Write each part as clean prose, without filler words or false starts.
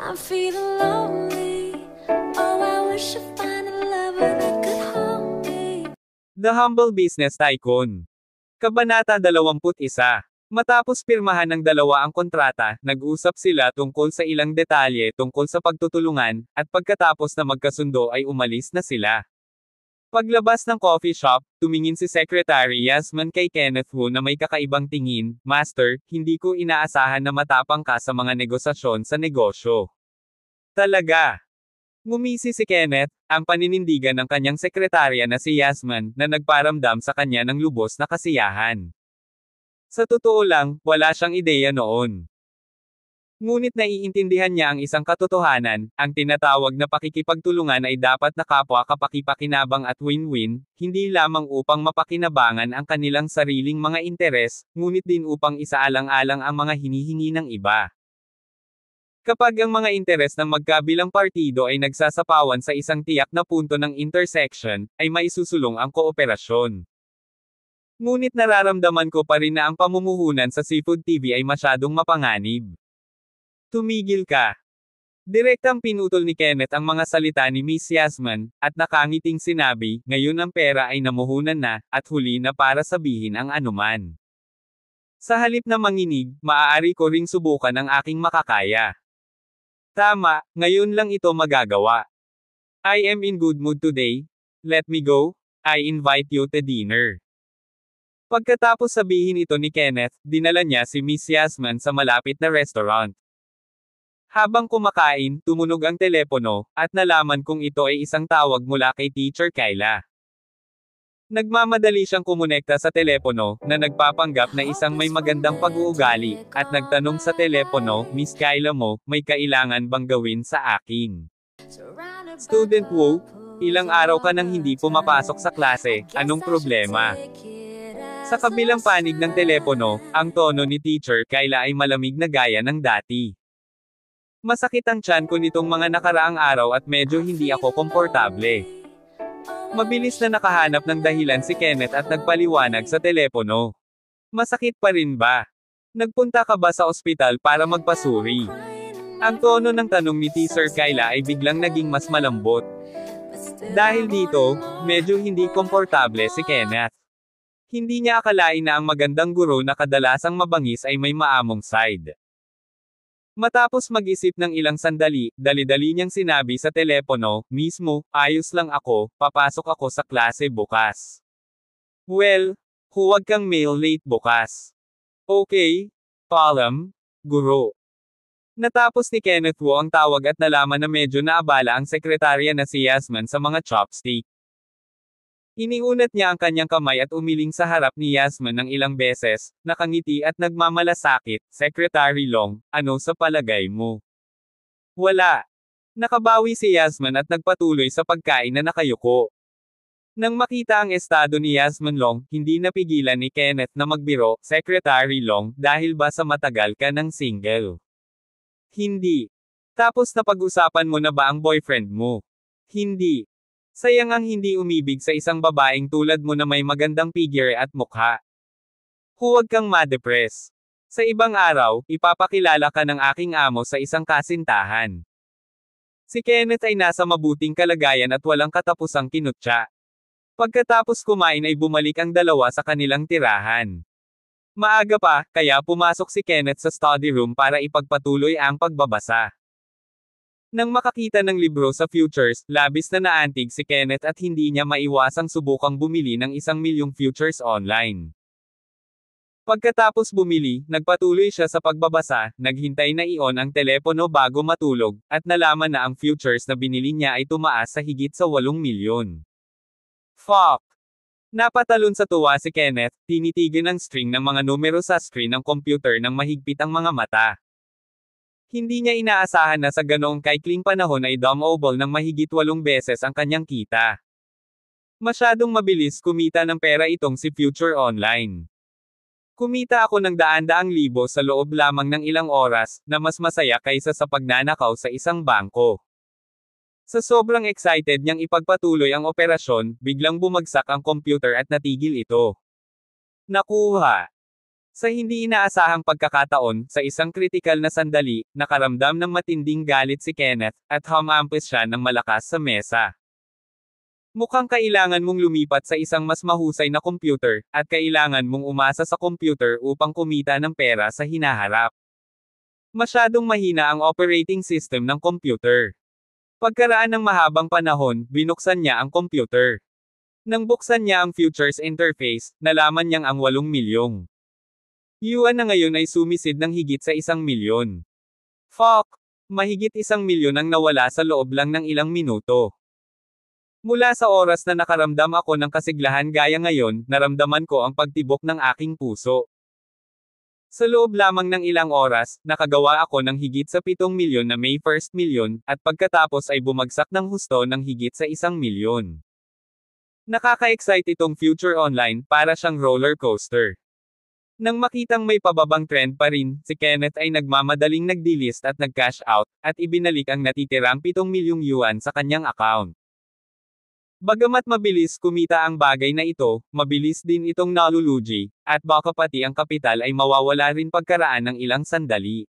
I'm feeling lonely. Oh, I wish I find a lover that could hold me. The Humble Business Tycoon. Kabanata 21. Matapos pirmahan ng dalawa ang kontrata, nag-usap sila tungkol sa ilang detalye tungkol sa pagtutulungan, at pagkatapos na magkasundo ay umalis na sila. Paglabas ng coffee shop, tumingin si Secretary Yasmin kay Kenneth Wu na may kakaibang tingin, "Master, hindi ko inaasahan na matapang ka sa mga negosasyon sa negosyo." Talaga? Ngumisi si Kenneth, ang paninindigan ng kanyang sekretarya na si Yasmin, na nagparamdam sa kanya ng lubos na kasiyahan. Sa totoo lang, wala siyang ideya noon. Ngunit naiintindihan niya ang isang katotohanan, ang tinatawag na pakikipagtulungan ay dapat na kapwa kapakipakinabang at win-win, hindi lamang upang mapakinabangan ang kanilang sariling mga interes, ngunit din upang isaalang-alang ang mga hinihingi ng iba. Kapag ang mga interes ng magkabilang partido ay nagsasapawan sa isang tiyak na punto ng intersection, ay maisusulong ang kooperasyon. Ngunit nararamdaman ko pa rin na ang pamumuhunan sa Seafood TV ay masyadong mapanganib. Tumigil ka. Direktang pinutol ni Kenneth ang mga salita ni Miss Yasmin, at nakangiting sinabi, "Ngayon ang pera ay namuhunan na, at huli na para sabihin ang anuman. Sa halip na manginig, maaari ko ring subukan ang aking makakaya. Tama, ngayon lang ito magagawa. I am in good mood today. Let me go. I invite you to dinner." Pagkatapos sabihin ito ni Kenneth, dinala niya si Miss Yasmin sa malapit na restaurant. Habang kumakain, tumunog ang telepono, at nalaman kong ito ay isang tawag mula kay Teacher Kyla. Nagmamadali siyang kumonekta sa telepono, na nagpapanggap na isang may magandang pag-uugali, at nagtanong sa telepono, "Miss Kyla mo, may kailangan bang gawin sa akin?" "Student Wu, ilang araw ka nang hindi pumapasok sa klase, anong problema?" Sa kabilang panig ng telepono, ang tono ni Teacher Kyla ay malamig na gaya ng dati. "Masakit ang tiyan ko nitong mga nakaraang araw at medyo hindi ako komportable." Mabilis na nakahanap ng dahilan si Kenneth at nagpaliwanag sa telepono. "Masakit pa rin ba? Nagpunta ka ba sa ospital para magpasuri?" Ang tono ng tanong ni Teacher Kyla ay biglang naging mas malambot. Dahil dito, medyo hindi komportable si Kenneth. Hindi niya akalain na ang magandang guro na kadalasang mabangis ay may maamong side. Matapos mag-isip ng ilang sandali, dali-dali niyang sinabi sa telepono, "Mismo, ayos lang ako, papasok ako sa klase bukas." "Well, huwag kang mail late bukas. Okay? Paalam, guro." Natapos ni Kenneth Wu ang tawag at nalaman na medyo naabala ang sekretarya na si Yasmin sa mga chopstick. Iniunat niya ang kanyang kamay at umiling sa harap ni Yasmin ng ilang beses, nakangiti at nagmamalasakit, "Secretary Long, ano sa palagay mo?" "Wala." Nakabawi si Yasmin at nagpatuloy sa pagkain na nakayuko. Nang makita ang estado ni Yasmin Long, hindi napigilan ni Kenneth na magbiro, "Secretary Long, dahil ba sa matagal ka ng single?" "Hindi." "Tapos napag-usapan mo na ba ang boyfriend mo?" "Hindi." "Sayang ang hindi umibig sa isang babaeng tulad mo na may magandang figure at mukha. Huwag kang ma-depress. Sa ibang araw, ipapakilala ka ng aking amo sa isang kasintahan." Si Kenneth ay nasa mabuting kalagayan at walang katapusang kinutya. Pagkatapos kumain ay bumalik ang dalawa sa kanilang tirahan. Maaga pa, kaya pumasok si Kenneth sa study room para ipagpatuloy ang pagbabasa. Nang makakita ng libro sa futures, labis na naantig si Kenneth at hindi niya maiwasang subukang bumili ng 1,000,000 futures online. Pagkatapos bumili, nagpatuloy siya sa pagbabasa, naghintay na i-on ang telepono bago matulog, at nalaman na ang futures na binili niya ay tumaas sa higit sa 8 milyon. Fuck! Napatalon sa tuwa si Kenneth, tinitigan ang string ng mga numero sa screen ng computer ng mahigpit ang mga mata. Hindi niya inaasahan na sa ganoong kaikling panahon ay dumobol ng mahigit 8 beses ang kanyang kita. Masyadong mabilis kumita ng pera itong si Future Online. "Kumita ako ng daan-daang libo sa loob lamang ng ilang oras, na mas masaya kaysa sa pagnanakaw sa isang bangko." Sa sobrang excited niyang ipagpatuloy ang operasyon, biglang bumagsak ang computer at natigil ito. Nakuha. Sa hindi inaasahang pagkakataon, sa isang kritikal na sandali, nakaramdam ng matinding galit si Kenneth, at humampis siya ng malakas sa mesa. Mukhang kailangan mong lumipat sa isang mas mahusay na computer, at kailangan mong umasa sa computer upang kumita ng pera sa hinaharap. Masyadong mahina ang operating system ng computer. Pagkaraan ng mahabang panahon, binuksan niya ang computer. Nang buksan niya ang futures interface, nalaman niyang ang 8 milyong yuan na ngayon ay sumisid ng higit sa 1 milyon. Fuck! Mahigit 1 milyon ang nawala sa loob lang ng ilang minuto. Mula sa oras na nakaramdam ako ng kasiglahan gaya ngayon, naramdaman ko ang pagtibok ng aking puso. Sa loob lamang ng ilang oras, nakagawa ako ng higit sa 7 milyon na may first milyon, at pagkatapos ay bumagsak ng husto ng higit sa 1 milyon. Nakaka-excite itong future online, para siyang roller coaster. Nang makitang may pababang trend pa rin, si Kenneth ay nagmamadaling nag-delist at nag-cash out, at ibinalik ang natitirang 7 milyong yuan sa kanyang account. Bagamat mabilis kumita ang bagay na ito, mabilis din itong nalulugi, at baka pati ang kapital ay mawawala rin pagkaraan ng ilang sandali.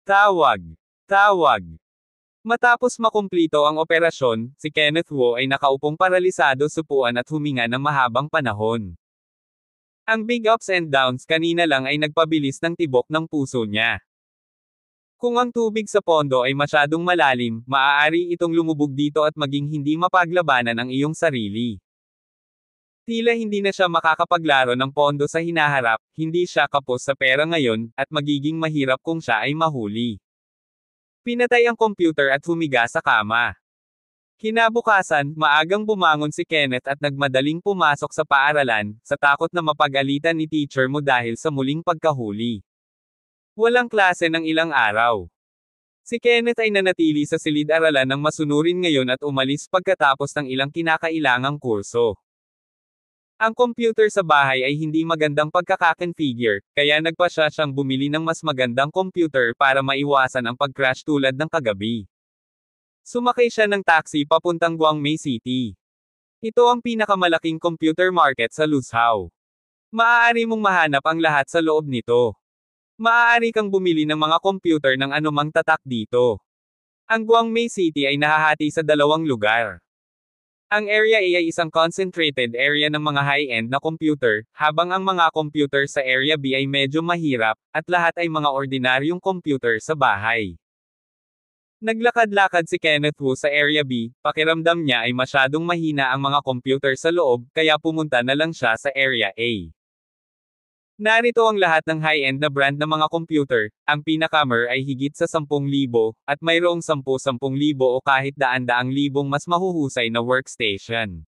Tawag. Tawag. Matapos makumplito ang operasyon, si Kenneth Wu ay nakaupong paralisado sa upuan at huminga ng mahabang panahon. Ang big ups and downs kanina lang ay nagpabilis ng tibok ng puso niya. Kung ang tubig sa pondo ay masyadong malalim, maaari itong lumubog dito at maging hindi mapaglabanan ang iyong sarili. Tila hindi na siya makakapaglaro ng pondo sa hinaharap, hindi siya kapos sa pera ngayon, at magiging mahirap kung siya ay mahuli. Pinatay ang computer at humiga sa kama. Kinabukasan, maagang bumangon si Kenneth at nagmadaling pumasok sa paaralan, sa takot na mapagalitan ni teacher mo dahil sa muling pagkahuli. Walang klase ng ilang araw. Si Kenneth ay nanatili sa silid-aralan ng masunurin ngayon at umalis pagkatapos ng ilang kinakailangang kurso. Ang computer sa bahay ay hindi magandang pagkaka-configure, kaya nagpa siyang bumili ng mas magandang computer para maiwasan ang pag-crash tulad ng kagabi. Sumakay siya ng taxi papuntang Guangmei City. Ito ang pinakamalaking computer market sa Luzhou. Maaari mong mahanap ang lahat sa loob nito. Maaari kang bumili ng mga computer ng anumang tatak dito. Ang Guangmei City ay nahahati sa 2 lugar. Ang Area A ay isang concentrated area ng mga high-end na computer, habang ang mga computer sa Area B ay medyo mahirap, at lahat ay mga ordinaryong computer sa bahay. Naglakad-lakad si Kenneth Wu sa Area B, pakiramdam niya ay masyadong mahina ang mga computer sa loob, kaya pumunta na lang siya sa Area A. Narito ang lahat ng high-end na brand ng mga computer, ang pinakamer ay higit sa 10,000, at mayroong 10,000 o kahit daan-daang libong mas mahuhusay na workstation.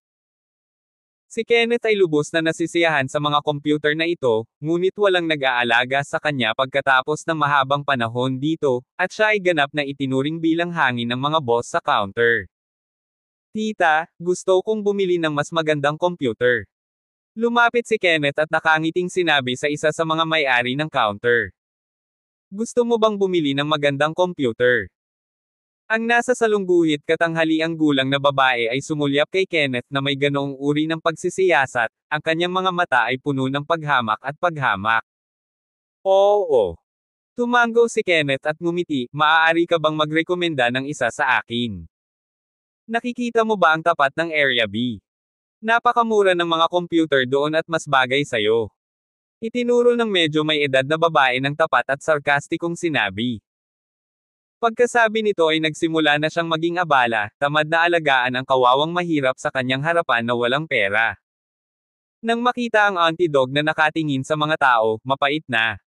Si Kenneth ay lubos na nasisiyahan sa mga computer na ito, ngunit walang nag-aalaga sa kanya pagkatapos ng mahabang panahon dito, at siya ay ganap na itinuring bilang hangin ng mga boss sa counter. Tita, gusto kong bumili ng mas magandang computer. Lumapit si Kenneth at nakangiting sinabi sa isa sa mga may-ari ng counter. Gusto mo bang bumili ng magandang computer? Ang nasa salungguhit katanghaliang gulang na babae ay sumulyap kay Kenneth na may ganoong uri ng pagsisiyasat, ang kanyang mga mata ay puno ng paghamak at paghamak. Oo. Tumango si Kenneth at ngumiti, maaari ka bang magrekomenda ng isa sa akin? Nakikita mo ba ang tapat ng Area B? Napakamura ng mga computer doon at mas bagay sa'yo. Itinuro ng medyo may edad na babae ng tapat at sarkastikong sinabi. Pagkasabi nito ay nagsimula na siyang maging abala, tamad na alagaan ang kawawang mahirap sa kanyang harapan na walang pera. Nang makita ang auntie dog na nakatingin sa mga tao, mapait na.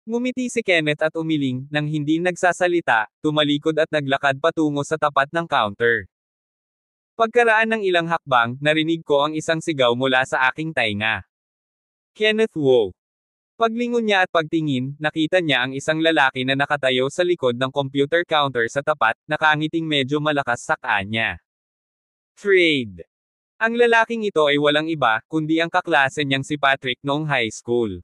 Ngumiti si Kenneth at umiling, nang hindi nagsasalita, tumalikod at naglakad patungo sa tapat ng counter. Pagkaraan ng ilang hakbang, narinig ko ang isang sigaw mula sa aking tainga. Kenneth Wu. Paglingon niya at pagtingin, nakita niya ang isang lalaki na nakatayo sa likod ng computer counter sa tapat, nakangiting medyo malakas sa kanya. Trade. Ang lalaking ito ay walang iba, kundi ang kaklase niyang si Patrick noong high school.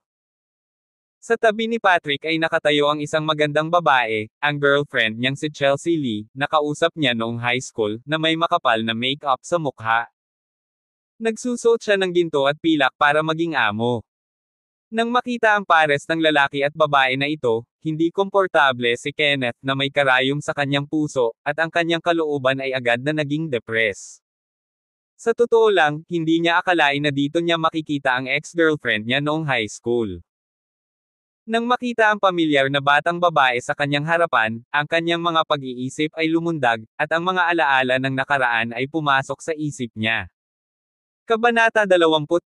Sa tabi ni Patrick ay nakatayo ang isang magandang babae, ang girlfriend niyang si Chelsea Lee, nakausap niya noong high school, na may makapal na make-up sa mukha. Nagsusuot siya ng ginto at pilak para maging amo. Nang makita ang pares ng lalaki at babae na ito, hindi komportable si Kenneth na may karayom sa kanyang puso, at ang kanyang kalooban ay agad na naging depressed. Sa totoo lang, hindi niya akalain na dito niya makikita ang ex-girlfriend niya noong high school. Nang makita ang pamilyar na batang babae sa kanyang harapan, ang kanyang mga pag-iisip ay lumundag, at ang mga alaala ng nakaraan ay pumasok sa isip niya. Kabanata 22.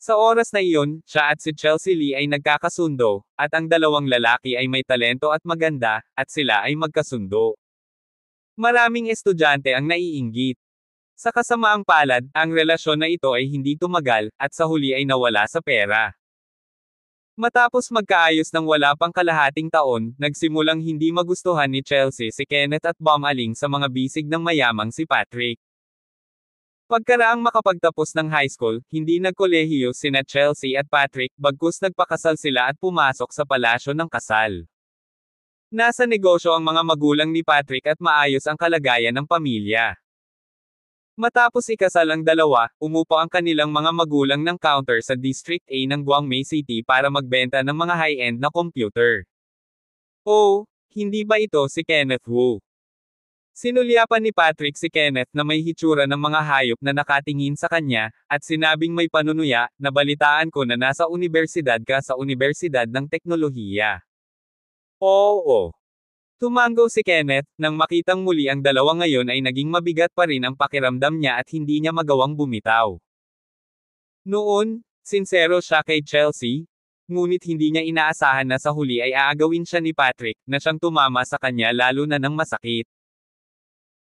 Sa oras na iyon, siya at si Chelsea Lee ay nagkakasundo, at ang dalawang lalaki ay may talento at maganda, at sila ay magkasundo. Maraming estudyante ang naiinggit. Sa kasamaang palad, ang relasyon na ito ay hindi tumagal, at sa huli ay nawala sa pera. Matapos magkaayos ng wala pang kalahating taon, nagsimulang hindi magustuhan ni Chelsea si Kenneth at bumaling sa mga bisig ng mayamang si Patrick. Pagkaraang makapagtapos ng high school, hindi nagkolehiyo sina Chelsea at Patrick, bagkus nagpakasal sila at pumasok sa palasyo ng kasal. Nasa negosyo ang mga magulang ni Patrick at maayos ang kalagayan ng pamilya. Matapos ikasal ang dalawa, umupo ang kanilang mga magulang ng counter sa District A ng Guangmei City para magbenta ng mga high-end na computer. Oh, hindi ba ito si Kenneth Wu? Sinulyapan ni Patrick si Kenneth na may hitsura ng mga hayop na nakatingin sa kanya, at sinabing may panunuya, nabalitaan ko na nasa unibersidad ka sa Universidad ng Teknolohiya. Oo. Tumango si Kenneth, nang makitang muli ang dalawa ngayon ay naging mabigat pa rin ang pakiramdam niya at hindi niya magawang bumitaw. Noon, sinsero siya kay Chelsea, ngunit hindi niya inaasahan na sa huli ay aagawin siya ni Patrick, na siyang tumama sa kanya lalo na ng masakit.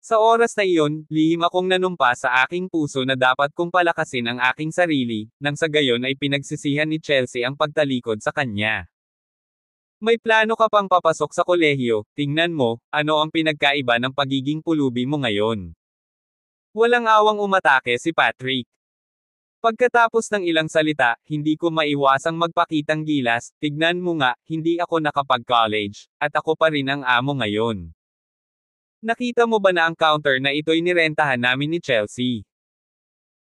Sa oras na iyon, lihim akong nanumpa sa aking puso na dapat kong palakasin ang aking sarili, nang sa gayon ay pinagsisihan ni Chelsea ang pagtalikod sa kanya. May plano ka pang papasok sa kolehiyo, tingnan mo, ano ang pinagkaiba ng pagiging pulubi mo ngayon. Walang awang umatake si Patrick. Pagkatapos ng ilang salita, hindi ko maiwasang magpakitang gilas, tignan mo nga, hindi ako nakapag-college, at ako pa rin ang amo ngayon. Nakita mo ba na ang counter na ito'y nirentahan namin ni Chelsea?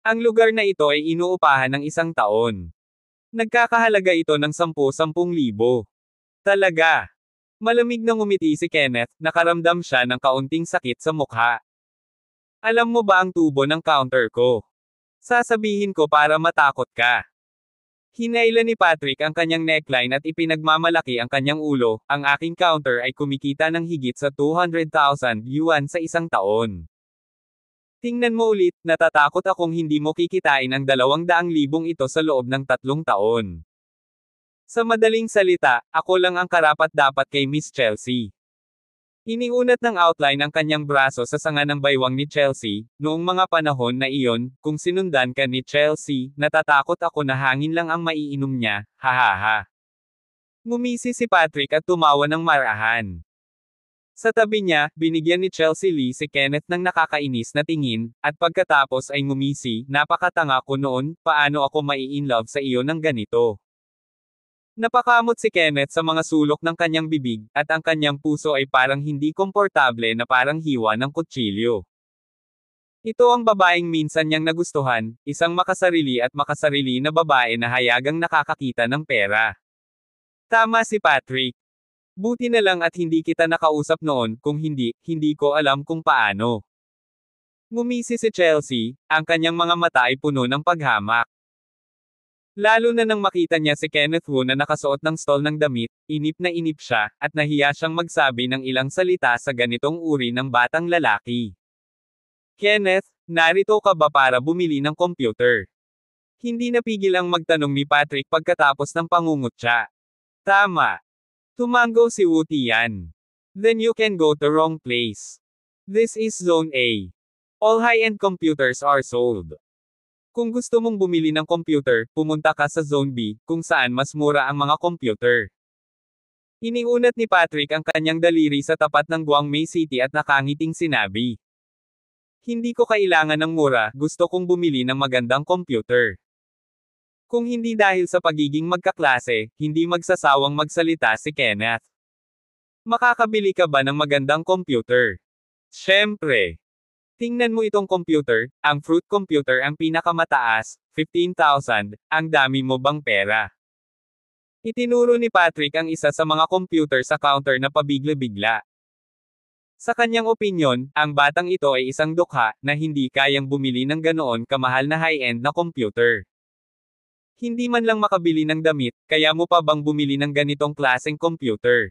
Ang lugar na ito ay inuupahan ng 1 taon. Nagkakahalaga ito ng 10,000 Talaga. Malamig na ngumiti si Kenneth, nakaramdam siya ng kaunting sakit sa mukha. Alam mo ba ang tubo ng counter ko? Sasabihin ko para matakot ka. Hinailan ni Patrick ang kanyang neckline at ipinagmamalaki ang kanyang ulo, ang aking counter ay kumikita ng higit sa 200,000 yuan sa 1 taon. Tingnan mo ulit, natatakot akong hindi mo kikitain ang 200,000 ito sa loob ng 3 taon. Sa madaling salita, ako lang ang karapat-dapat kay Miss Chelsea. Iniunat ng outline ang kanyang braso sa sanga ng baywang ni Chelsea, noong mga panahon na iyon, kung sinundan ka ni Chelsea, natatakot ako na hangin lang ang maiinom niya, hahaha. Ngumisi si Patrick at tumawa ng marahan. Sa tabi niya, binigyan ni Chelsea Lee si Kenneth ng nakakainis na tingin, at pagkatapos ay ngumisi, napakatanga ko noon, paano ako mai-inlove sa iyo ng ganito. Napakamot si Kenneth sa mga sulok ng kanyang bibig, at ang kanyang puso ay parang hindi komportable na parang hiwa ng kutsilyo. Ito ang babaeng minsan niyang nagustuhan, isang makasarili at makasarili na babae na hayagang nakakakita ng pera. Tama si Patrick. Buti na lang at hindi kita nakausap noon, kung hindi, hindi ko alam kung paano. Ngumisi si Chelsea, ang kanyang mga mata ay puno ng paghamak. Lalo na nang makita niya si Kenneth Wu na nakasuot ng stole ng damit, inip na inip siya, at nahiya siyang magsabi ng ilang salita sa ganitong uri ng batang lalaki. Kenneth, narito ka ba para bumili ng computer? Hindi napigil ang magtanong ni Patrick pagkatapos ng pangungutya. Tama. Tumango si Wu Tian. Then you can go to wrong place. This is Zone A. All high-end computers are sold. Kung gusto mong bumili ng computer, pumunta ka sa Zone B, kung saan mas mura ang mga computer. Iniunat ni Patrick ang kanyang daliri sa tapat ng Guangmei City at nakangiting sinabi. Hindi ko kailangan ng mura, gusto kong bumili ng magandang computer. Kung hindi dahil sa pagiging magkaklase, hindi magsasawang magsalita si Kenneth. Makakabili ka ba ng magandang computer? Siyempre. Tingnan mo itong computer, ang Fruit computer ang pinakamataas, 15,000, ang dami mo bang pera? Itinuro ni Patrick ang isa sa mga computer sa counter na pabigla-bigla. Sa kanyang opinyon, ang batang ito ay isang dukha na hindi kayang bumili ng ganoon kamahal na high-end na computer. Hindi man lang makabili ng damit, kaya mo pa bang bumili ng ganitong klaseng computer?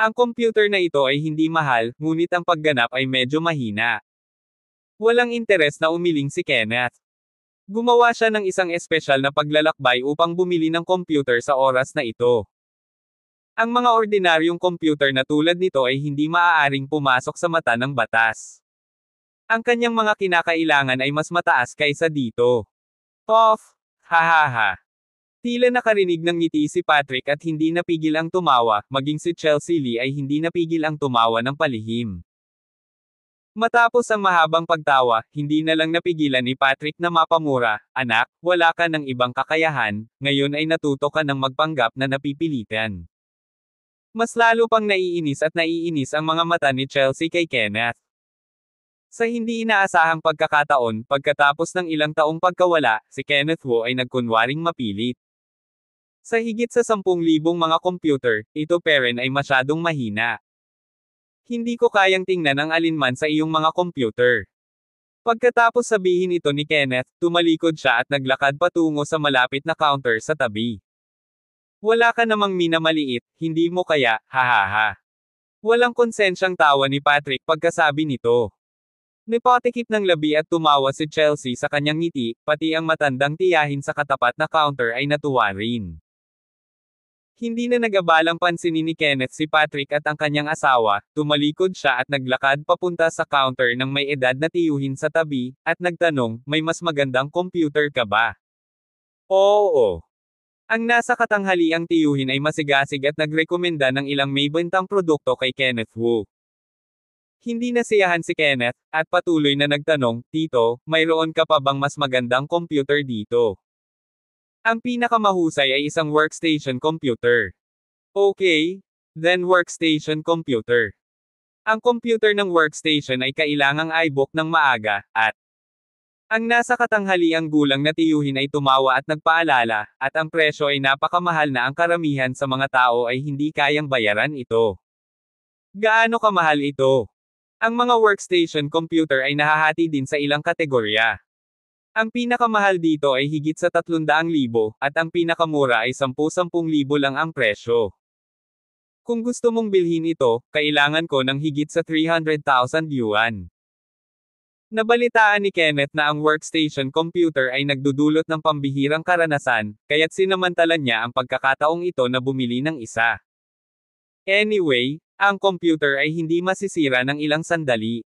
Ang computer na ito ay hindi mahal, ngunit ang pagganap ay medyo mahina. Walang interes na umiling si Kenneth. Gumawa siya ng isang espesyal na paglalakbay upang bumili ng computer sa oras na ito. Ang mga ordinaryong computer na tulad nito ay hindi maaaring pumasok sa mata ng batas. Ang kanyang mga kinakailangan ay mas mataas kaysa dito. Off! Hahaha. Tila nakarinig ng ngiti si Patrick at hindi napigil ang tumawa, maging si Chelsea Lee ay hindi napigil ang tumawa ng palihim. Matapos ang mahabang pagtawa, hindi na lang napigilan ni Patrick na mapamura, "Anak, wala ka ng ibang kakayahan, ngayon ay natuto ka ng magpanggap na napipilitan." Mas lalo pang naiinis ang mga mata ni Chelsea kay Kenneth. Sa hindi inaasahang pagkakataon, pagkatapos ng ilang taong pagkawala, si Kenneth Wu ay nagkunwaring mapilit. Sa higit sa 10,000 mga computer, ito pa rin ay masyadong mahina. Hindi ko kayang tingnan ang alinman sa iyong mga computer. Pagkatapos sabihin ito ni Kenneth, tumalikod siya at naglakad patungo sa malapit na counter sa tabi. "Wala ka namang minamaliit, hindi mo kaya, hahaha." Walang konsensyang tawa ni Patrick pagkasabi nito. Nipatikip ng labi at tumawa si Chelsea sa kanyang ngiti, pati ang matandang tiyahin sa katapat na counter ay natuwa rin. Hindi na nagabalang pansinin ni Kenneth si Patrick at ang kanyang asawa, tumalikod siya at naglakad papunta sa counter ng may edad na tiyuhin sa tabi, at nagtanong, "May mas magandang computer ka ba?" "Oo." Ang nasa katanghaliang tiyuhin ay masigasig at nagrekomenda ng ilang may bentang produkto kay Kenneth Wu. Hindi nasiyahan si Kenneth, at patuloy na nagtanong, "Tito, mayroon ka pa bang mas magandang computer dito?" "Ang pinakamahusay ay isang workstation computer." "Okay, then workstation computer." Ang computer ng workstation ay kailangang iBook ng maaga, at ang nasa katanghaliang gulang na tiyuhin ay tumawa at nagpaalala, at ang presyo ay napakamahal na ang karamihan sa mga tao ay hindi kayang bayaran ito. "Gaano kamahal ito?" Ang mga workstation computer ay nahahati din sa ilang kategorya. Ang pinakamahal dito ay higit sa 300,000, at ang pinakamura ay 10,000 lang ang presyo. Kung gusto mong bilhin ito, kailangan ko ng higit sa 300,000 yuan. Nabalitaan ni Kenneth na ang workstation computer ay nagdudulot ng pambihirang karanasan, kaya't sinamantala niya ang pagkakataong ito na bumili ng isa. Anyway, ang computer ay hindi masisira ng ilang sandali.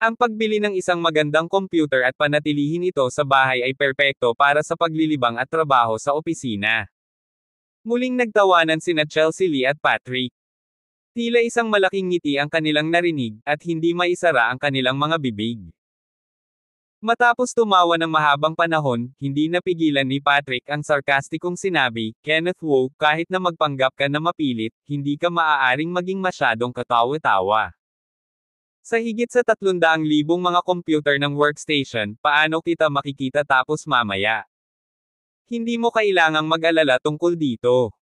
Ang pagbili ng isang magandang computer at panatilihin ito sa bahay ay perpekto para sa paglilibang at trabaho sa opisina. Muling nagtawanan sina Chelsea Lee at Patrick. Tila isang malaking ngiti ang kanilang narinig, at hindi maisara ang kanilang mga bibig. Matapos tumawa ng mahabang panahon, hindi napigilan ni Patrick ang sarkastikong sinabi, "Kenneth Wu, kahit na magpanggap ka na mapilit, hindi ka maaaring maging masyadong katawa-tawa. Sa higit sa 300,000 mga computer ng workstation, paano kita makikita tapos mamaya? Hindi mo kailangang mag-alala tungkol dito."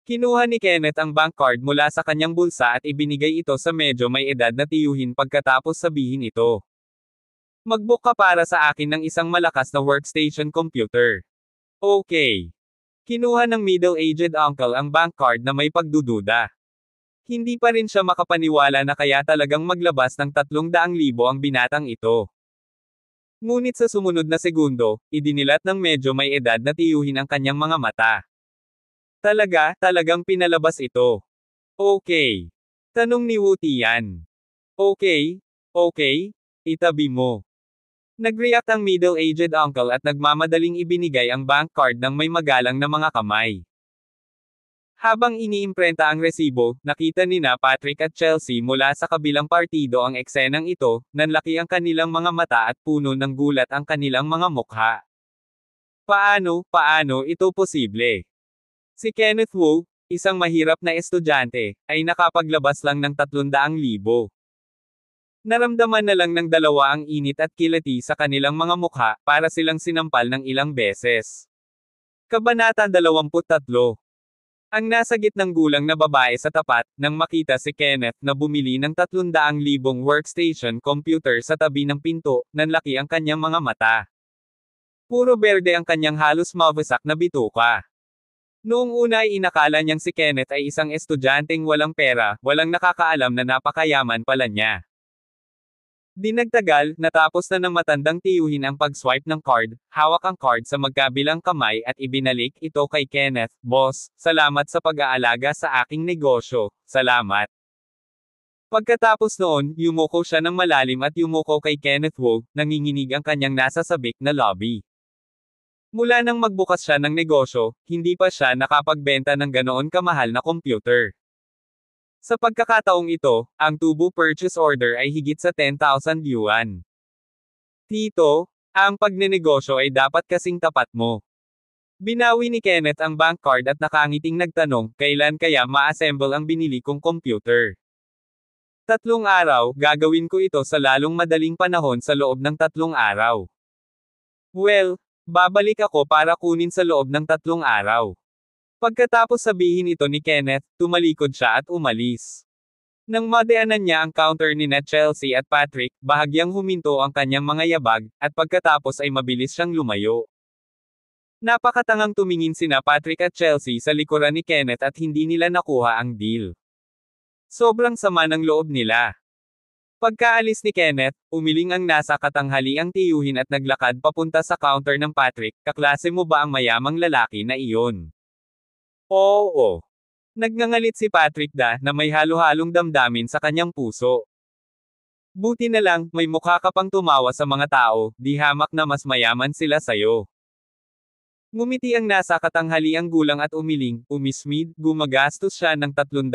Kinuha ni Kenneth ang bank card mula sa kanyang bulsa at ibinigay ito sa medyo may edad na tiyuhin pagkatapos sabihin ito, "Mag-book ka para sa akin ng isang malakas na workstation computer." "Okay." Kinuha ng middle-aged uncle ang bank card na may pagdududa. Hindi pa rin siya makapaniwala na kaya talagang maglabas ng 300,000 ang binatang ito. Ngunit sa sumunod na segundo, idinilat ng medyo may edad na tiyuhin ang kanyang mga mata. Talagang pinalabas ito." "Okay." Tanong ni Wu Tian. Okay, itabi mo." Nag-react ang middle-aged uncle at nagmamadaling ibinigay ang bank card ng may magalang na mga kamay. Habang iniimprenta ang resibo, nakita nina Patrick at Chelsea mula sa kabilang partido ang eksenang ito, nanlaki ang kanilang mga mata at puno ng gulat ang kanilang mga mukha. Paano ito posible? Si Kenneth Wu, isang mahirap na estudyante, ay nakapaglabas lang ng 300,000. Naramdaman na lang ng dalawa ang init at kilati sa kanilang mga mukha, para silang sinampal ng ilang beses. Kabanata 23. Ang nasa gitnang gulang na babae sa tapat, nang makita si Kenneth na bumili ng 300,000 workstation computer sa tabi ng pinto, nanlaki ang kanyang mga mata. Puro berde ang kanyang halos mawasak na bituka. Noong una ay inakala niyang si Kenneth ay isang estudyanteng walang pera, walang nakakaalam na napakayaman pala niya. Di nagtagal, natapos na ng matandang tiyuhin ang pag-swipe ng card, hawak ang card sa magkabilang kamay at ibinalik ito kay Kenneth. Boss, salamat sa pag-aalaga sa aking negosyo, salamat. Pagkatapos noon, yumuko siya ng malalim at yumuko kay Kenneth Wu, nanginginig ang kanyang nasa sabik na lobby. Mula nang magbukas siya ng negosyo, hindi pa siya nakapagbenta ng ganoon kamahal na computer. Sa pagkakataong ito, ang tubo purchase order ay higit sa 10,000 yuan. Tito, ang pagnenegosyo ay dapat kasing tapat mo. Binawi ni Kenneth ang bank card at nakangiting nagtanong, kailan kaya ma-assemble ang binili kong computer? 3 araw, gagawin ko ito sa lalong madaling panahon sa loob ng 3 araw. Well, babalik ako para kunin sa loob ng 3 araw. Pagkatapos sabihin ito ni Kenneth, tumalikod siya at umalis. Nang madaanan niya ang counter ni Chelsea at Patrick, bahagyang huminto ang kanyang mga yabag, at pagkatapos ay mabilis siyang lumayo. Napakatangang tumingin sina Patrick at Chelsea sa likuran ni Kenneth at hindi nila nakuha ang deal. Sobrang sama ng loob nila. Pagkaalis ni Kenneth, umiling ang nasa katanghaliang tiyuhin at naglakad papunta sa counter ng Patrick, kaklase mo ba ang mayamang lalaki na iyon? Oo. Nagngangalit si Patrick na may halo-halong damdamin sa kanyang puso. Buti na lang, may mukha ka pang tumawa sa mga tao, di hamak na mas mayaman sila sayo. Ngumiti ang nasa katanghaliang gulang at umiling, umismid, gumagastos siya ng 300,000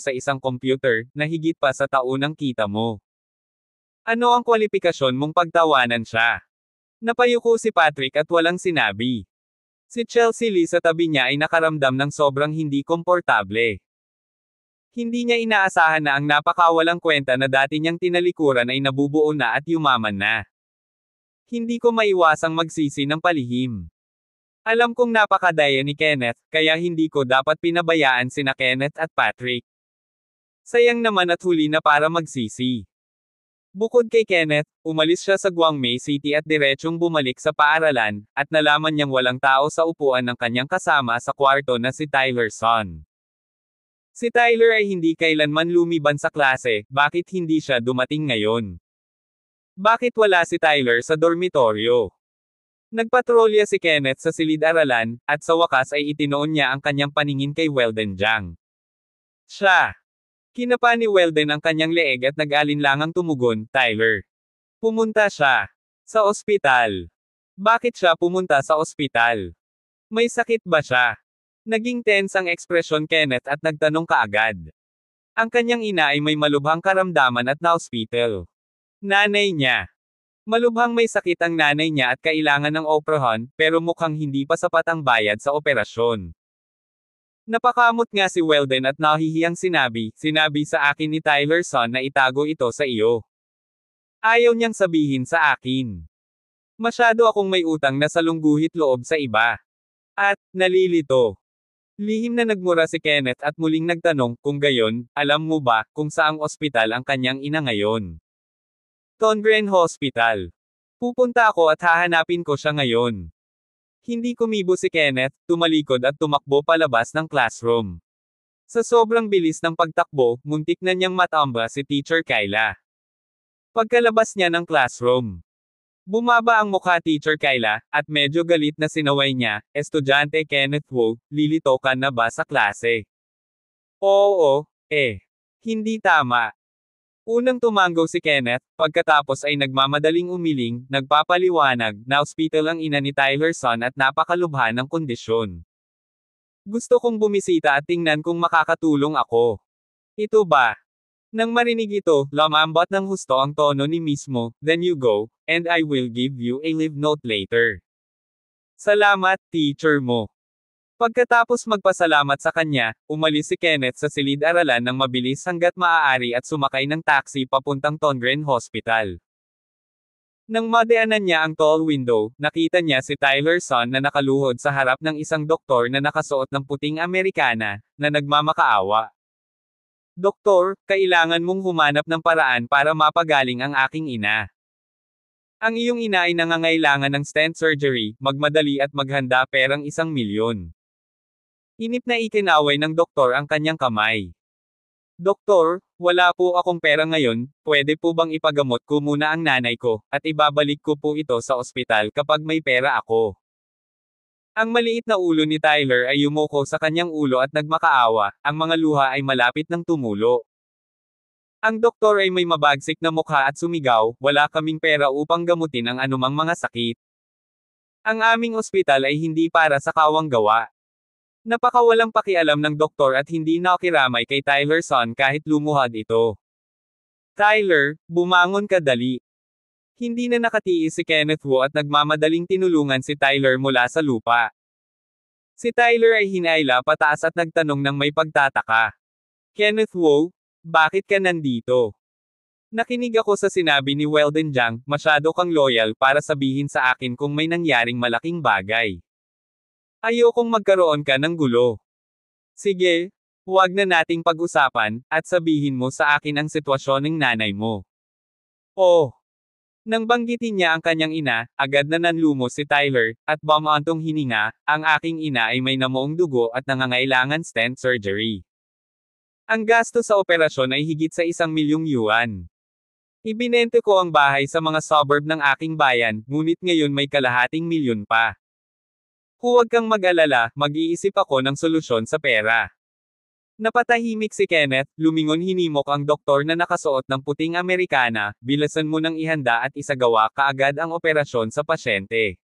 sa isang computer, na higit pa sa taunang kita mo. Ano ang kwalifikasyon mong pagtawanan siya? Napayuko si Patrick at walang sinabi. Si Chelsea Lee sa tabi niya ay nakaramdam ng sobrang hindi komportable. Hindi niya inaasahan na ang napakawalang kwenta na dati niyang tinalikuran ay nabubuo na at yumaman na. Hindi ko maiwasang magsisi ng palihim. Alam kong napakadaya ni Kenneth, kaya hindi ko dapat pinabayaan sina Kenneth at Patrick. Sayang naman at huli na para magsisi. Bukod kay Kenneth, umalis siya sa Guangmei City at diretsyong bumalik sa paaralan, at nalaman niyang walang tao sa upuan ng kanyang kasama sa kwarto na si Tyler Son. Si Tyler ay hindi kailanman lumiban sa klase, bakit hindi siya dumating ngayon? Bakit wala si Tyler sa dormitoryo? Nagpatrolya si Kenneth sa silid-aralan, at sa wakas ay itinoon niya ang kanyang paningin kay Weldon Jiang. Siya. Kinapa ni Weldon ang kanyang leeg at nag-alinlangang tumugon, Tyler. Pumunta siya sa ospital. Bakit siya pumunta sa ospital? May sakit ba siya? Naging tense ang ekspresyon Kenneth at nagtanong kaagad. Ang kanyang ina ay may malubhang karamdaman at na-hospital. Nanay niya. Malubhang may sakit ang nanay niya at kailangan ng operahan, pero mukhang hindi pa sapat ang bayad sa operasyon. Napakamot nga si Weldon at nahihiyang sinabi sa akin ni Tyler Son na itago ito sa iyo. Ayaw niyang sabihin sa akin. Masyado akong may utang na salungguhit loob sa iba. At, nalilito. Lihim na nagmura si Kenneth at muling nagtanong, kung gayon, alam mo ba, kung saang ospital ang kanyang ina ngayon? Tongren Hospital. Pupunta ako at hahanapin ko siya ngayon. Hindi kumibo si Kenneth, tumalikod at tumakbo palabas ng classroom. Sa sobrang bilis ng pagtakbo, muntik na niyang matamba si Teacher Kyla. Pagkalabas niya ng classroom, bumaba ang mukha Teacher Kyla, at medyo galit na sinaway niya, Estudyante Kenneth Wu, lilito ka na ba sa klase? Oo, hindi tama. Unang tumanggo si Kenneth, pagkatapos ay nagmamadaling umiling, nagpapaliwanag, na ospital ang ina ni Tyler Son at napakalubha ng kondisyon. Gusto kong bumisita at tingnan kung makakatulong ako. Ito ba? Nang marinig ito, lumambot ng husto ang tono ni mismo, then you go, and I will give you a leave note later. Salamat, teacher mo. Pagkatapos magpasalamat sa kanya, umalis si Kenneth sa silid-aralan ng mabilis hanggat maaari at sumakay ng taxi papuntang Tongren Hospital. Nang madaanan niya ang tall window, nakita niya si Tyler Son na nakaluhod sa harap ng isang doktor na nakasuot ng puting Amerikana, na nagmamakaawa. Doktor, kailangan mong humanap ng paraan para mapagaling ang aking ina. Ang iyong ina ay nangangailangan ng stent surgery, magmadali at maghanda perang 1 milyon. Inip na ikinaway ng doktor ang kanyang kamay. Doktor, wala po akong pera ngayon, pwede po bang ipagamot ko muna ang nanay ko, at ibabalik ko po ito sa ospital kapag may pera ako. Ang maliit na ulo ni Tyler ay yumuko sa kanyang ulo at nagmakaawa, ang mga luha ay malapit ng tumulo. Ang doktor ay may mabagsik na mukha at sumigaw, wala kaming pera upang gamutin ang anumang mga sakit. Ang aming ospital ay hindi para sa kawang gawa. Napakawalang pakialam ng doktor at hindi nakiramay kay Tyler Son kahit lumuhad ito. Tyler, bumangon ka dali. Hindi na nakatiis si Kenneth Wu at nagmamadaling tinulungan si Tyler mula sa lupa. Si Tyler ay hinayla pataas at nagtanong ng may pagtataka. Kenneth Wu, bakit ka nandito? Nakinig ako sa sinabi ni Weldon Jiang, masyado kang loyal para sabihin sa akin kung may nangyaring malaking bagay. Ayokong magkaroon ka ng gulo. Sige, huwag na nating pag-usapan, at sabihin mo sa akin ang sitwasyon ng nanay mo. Oh! Nang banggitin niya ang kanyang ina, agad na nanlumo si Tyler, at bumantong hininga, ang aking ina ay may namuong dugo at nangangailangan stent surgery. Ang gasto sa operasyon ay higit sa 1 milyong yuan. Ibinente ko ang bahay sa mga suburb ng aking bayan, ngunit ngayon may 250,000 pa. Huwag kang mag-alala, mag-iisip ako ng solusyon sa pera. Napatahimik si Kenneth, lumingon hinimok ang doktor na nakasuot ng puting Amerikana, bilasan mo nang ihanda at isagawa kaagad ang operasyon sa pasyente.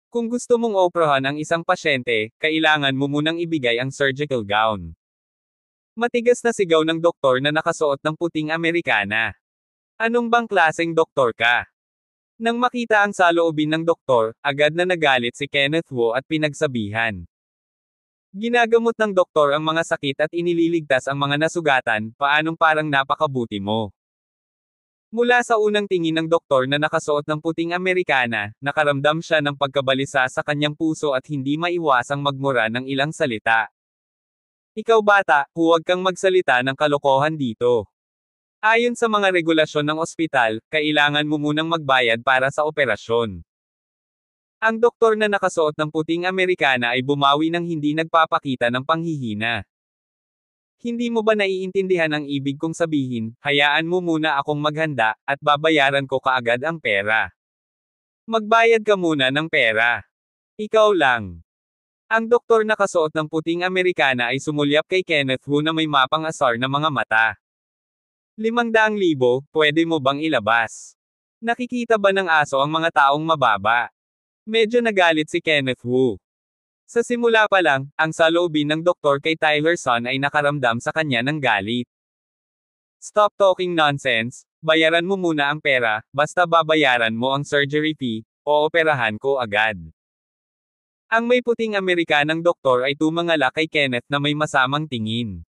Kung gusto mong operahan ang isang pasyente, kailangan mo munang ibigay ang surgical gown. Matigas na sigaw ng doktor na nakasuot ng puting Amerikana. Anong bang klaseng doktor ka? Nang makita ang saloobin ng doktor, agad na nagalit si Kenneth Wu at pinagsabihan. Ginagamot ng doktor ang mga sakit at inililigtas ang mga nasugatan, paanong parang napakabuti mo. Mula sa unang tingin ng doktor na nakasuot ng puting Amerikana, nakaramdam siya ng pagkabalisa sa kanyang puso at hindi maiwasang magmura ng ilang salita. Ikaw bata, huwag kang magsalita ng kalokohan dito. Ayon sa mga regulasyon ng ospital, kailangan mo munang magbayad para sa operasyon. Ang doktor na nakasuot ng puting Amerikana ay bumawi ng hindi nagpapakita ng panghihina. Hindi mo ba naiintindihan ang ibig kong sabihin, hayaan mo muna akong maghanda, at babayaran ko kaagad ang pera. Magbayad ka muna ng pera. Ikaw lang. Ang doktor na nakasuot ng puting Amerikana ay sumulyap kay Kenneth Wu na may mapang-asar na mga mata. 500,000, pwede mo bang ilabas? Nakikita ba ng aso ang mga taong mababa? Medyo nagalit si Kenneth Wu. Sa simula pa lang, ang saloobin ng doktor kay Tyler Son ay nakaramdam sa kanya ng galit. Stop talking nonsense, bayaran mo muna ang pera, basta babayaran mo ang surgery fee, o operahan ko agad. Ang may puting Amerikanang doktor ay tumangala kay Kenneth na may masamang tingin.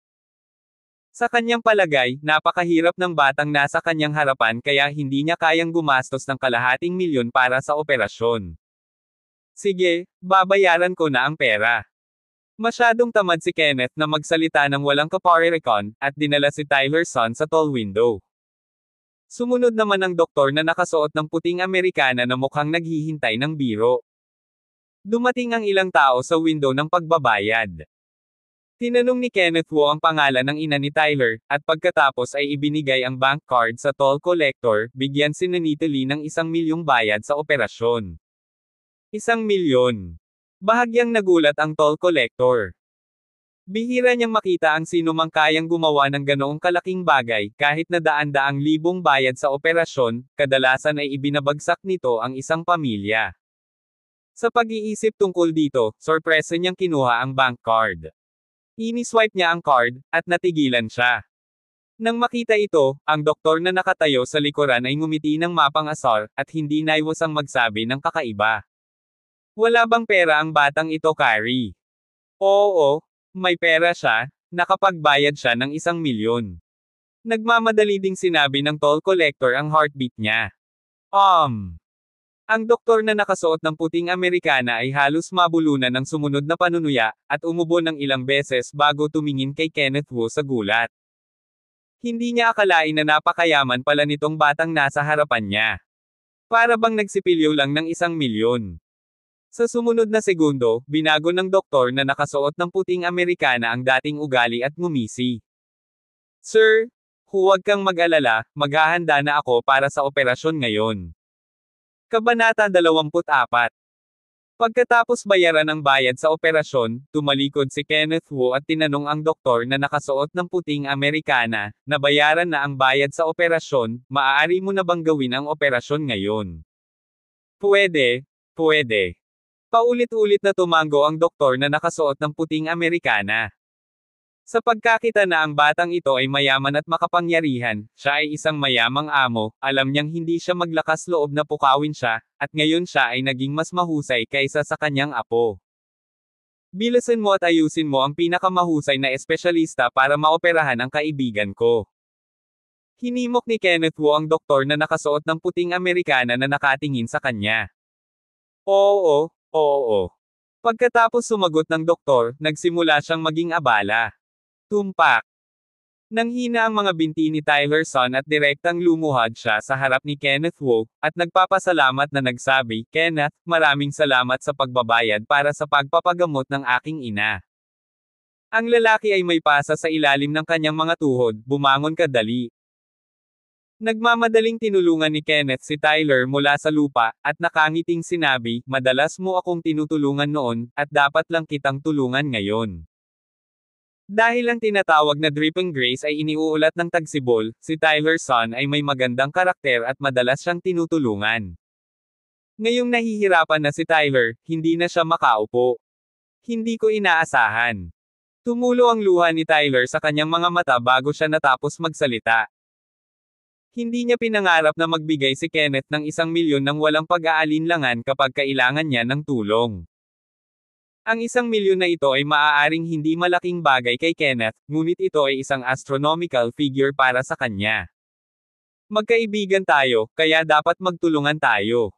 Sa kanyang palagay, napakahirap ng batang nasa kanyang harapan kaya hindi niya kayang gumastos ng 250,000 para sa operasyon. Sige, babayaran ko na ang pera. Masyadong tamad si Kenneth na magsalita ng walang kaparirikon, at dinala si Tyler Son sa tall window. Sumunod naman ang doktor na nakasuot ng puting Amerikana na mukhang naghihintay ng biro. Dumating ang ilang tao sa window ng pagbabayad. Tinanong ni Kenneth Wu ang pangalan ng ina ni Tyler, at pagkatapos ay ibinigay ang bank card sa toll collector, bigyan si Nanita Lee ng 1 milyong bayad sa operasyon. 1 milyon. Bahagyang nagulat ang toll collector. Bihira niyang makita ang sino mang kayang gumawa ng ganoong kalaking bagay, kahit na daan-daang libong bayad sa operasyon, kadalasan ay ibinabagsak nito ang isang pamilya. Sa pag-iisip tungkol dito, sorpresa niyang kinuha ang bank card. Ini-swipe niya ang card, at natigilan siya. Nang makita ito, ang doktor na nakatayo sa likuran ay ngumiti ng mapang-asar, at hindi naiwasang magsabi ng kakaiba. Wala bang pera ang batang ito, Carrie? Oo, may pera siya, nakapagbayad siya ng 1 milyon. Nagmamadali ding sinabi ng toll collector ang heartbeat niya. Ang doktor na nakasuot ng puting Amerikana ay halos mabulunan ng sumunod na panunuya, at umubo ng ilang beses bago tumingin kay Kenneth Wu sa gulat. Hindi niya akalain na napakayaman pala nitong batang nasa harapan niya. Para bang nagsipilyo lang ng 1 milyon. Sa sumunod na segundo, binago ng doktor na nakasuot ng puting Amerikana ang dating ugali at ngumisi. Sir, huwag kang mag-alala, maghahanda na ako para sa operasyon ngayon. Kabanata 24. Pagkatapos bayaran ang bayad sa operasyon, tumalikod si Kenneth Wu at tinanong ang doktor na nakasuot ng puting Amerikana, nabayaran na ang bayad sa operasyon, maaari mo na bang gawin ang operasyon ngayon? Pwede. Paulit-ulit na tumango ang doktor na nakasuot ng puting Amerikana. Sa pagkakita na ang batang ito ay mayaman at makapangyarihan, siya ay isang mayamang amo, alam niyang hindi siya maglakas loob na pukawin siya, at ngayon siya ay naging mas mahusay kaysa sa kanyang apo. Bilasan mo at ayusin mo ang pinakamahusay na espesyalista para maoperahan ang kaibigan ko. Hinimok ni Kenneth Wu ang doktor na nakasuot ng puting Amerikana na nakatingin sa kanya. Oo. Pagkatapos sumagot ng doktor, nagsimula siyang maging abala. Tumpak. Nanghina ang mga binti ni Tyler Son at direktang lumuhad siya sa harap ni Kenneth Wu, at nagpapasalamat na nagsabi, Kenneth, maraming salamat sa pagbabayad para sa pagpapagamot ng aking ina. Ang lalaki ay may pasa sa ilalim ng kanyang mga tuhod, bumangon ka dali. Nagmamadaling tinulungan ni Kenneth si Tyler mula sa lupa, at nakangiting sinabi, madalas mo akong tinutulungan noon, at dapat lang kitang tulungan ngayon. Dahil ang tinatawag na dripping grace ay iniuulat ng tagsibol, si Tyler Son ay may magandang karakter at madalas siyang tinutulungan. Ngayong nahihirapan na si Tyler, hindi na siya makaupo. Hindi ko inaasahan. Tumulo ang luha ni Tyler sa kanyang mga mata bago siya natapos magsalita. Hindi niya pinangarap na magbigay si Kenneth ng 1 milyon nang walang pag-aalinlangan kapag kailangan niya ng tulong. Ang 1 milyon na ito ay maaaring hindi malaking bagay kay Kenneth, ngunit ito ay isang astronomical figure para sa kanya. Magkaibigan tayo, kaya dapat magtulungan tayo.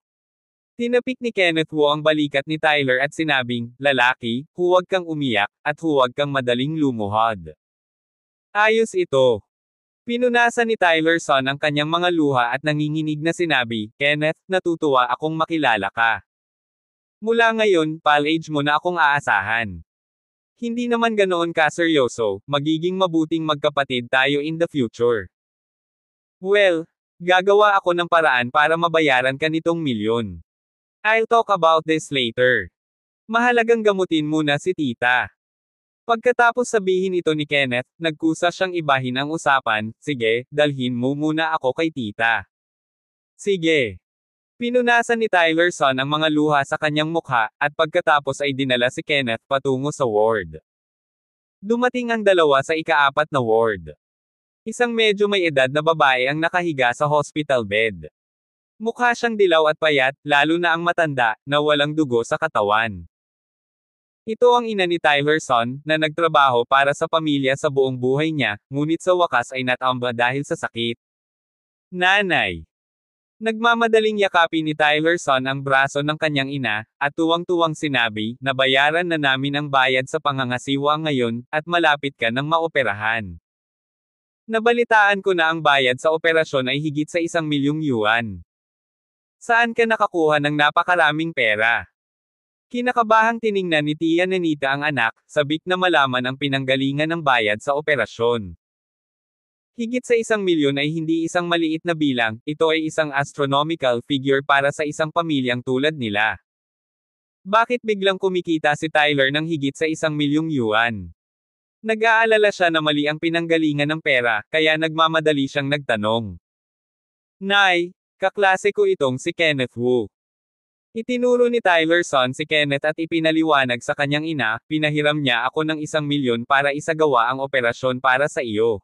Tinapik ni Kenneth Wu ang balikat ni Tyler at sinabing, lalaki, huwag kang umiyak, at huwag kang madaling lumuhod. Ayos ito. Pinunasan ni Tyler Son ang kanyang mga luha at nanginginig na sinabi, Kenneth, natutuwa akong makilala ka. Mula ngayon, pal-age mo na akong aasahan. Hindi naman ganoon kaseryoso, magiging mabuting magkapatid tayo in the future. Well, gagawa ako ng paraan para mabayaran ka nitong milyon. I'll talk about this later. Mahalagang gamutin muna si tita. Pagkatapos sabihin ito ni Kenneth, nagkusa siyang ibahin ang usapan, sige, dalhin mo muna ako kay tita. Sige. Pinunasan ni Tyler Son ang mga luha sa kanyang mukha, at pagkatapos ay dinala si Kenneth patungo sa ward. Dumating ang dalawa sa ika-4 na ward. Isang medyo may edad na babae ang nakahiga sa hospital bed. Mukha siyang dilaw at payat, lalo na ang matanda, na walang dugo sa katawan. Ito ang ina ni Tyler Son, na nagtrabaho para sa pamilya sa buong buhay niya, ngunit sa wakas ay natamba dahil sa sakit. Nanay. Nagmamadaling yakapin ni Tyler Son ang braso ng kanyang ina, at tuwang-tuwang sinabi, nabayaran na namin ang bayad sa pangangasiwa ngayon, at malapit ka nang maoperahan. Nabalitaan ko na ang bayad sa operasyon ay higit sa 1 milyong yuan. Saan ka nakakuha ng napakaraming pera? Kinakabahang tiningnan ni Tia Nanita ang anak, sabik na malaman ang pinanggalingan ng bayad sa operasyon. Higit sa 1 milyon ay hindi isang maliit na bilang, ito ay isang astronomical figure para sa isang pamilyang tulad nila. Bakit biglang kumikita si Tyler ng higit sa 1 milyong yuan? Nag-aalala siya na mali ang pinanggalingan ng pera, kaya nagmamadali siyang nagtanong. Nay, kaklase ko itong si Kenneth Wu. Itinuro ni Tyler Son si Kenneth at ipinaliwanag sa kanyang ina, pinahiram niya ako ng 1 milyon para isagawa ang operasyon para sa iyo.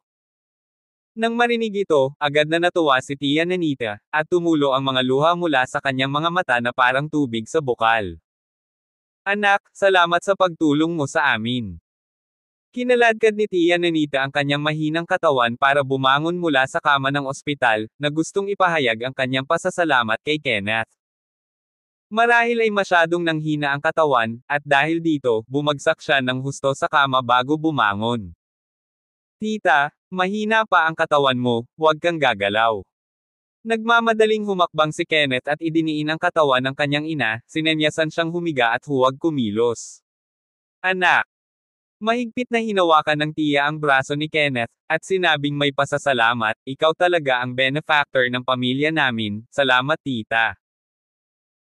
Nang marinig ito, agad na natuwa si Tia Nanita, at tumulo ang mga luha mula sa kanyang mga mata na parang tubig sa bukal. Anak, salamat sa pagtulong mo sa amin. Kinaladkad ni Tia Nanita ang kanyang mahinang katawan para bumangon mula sa kama ng ospital, na gustong ipahayag ang kanyang pasasalamat kay Kenneth. Marahil ay masyadong nanghina ang katawan, at dahil dito, bumagsak siya ng husto sa kama bago bumangon. Tita, mahina pa ang katawan mo, huwag kang gagalaw. Nagmamadaling humakbang si Kenneth at idiniin ang katawan ng kanyang ina, sinenyasan siyang humiga at huwag kumilos. Anak. Mahigpit na hinawakan ng tiya ang braso ni Kenneth, at sinabing may pasasalamat, ikaw talaga ang benefactor ng pamilya namin, salamat tita.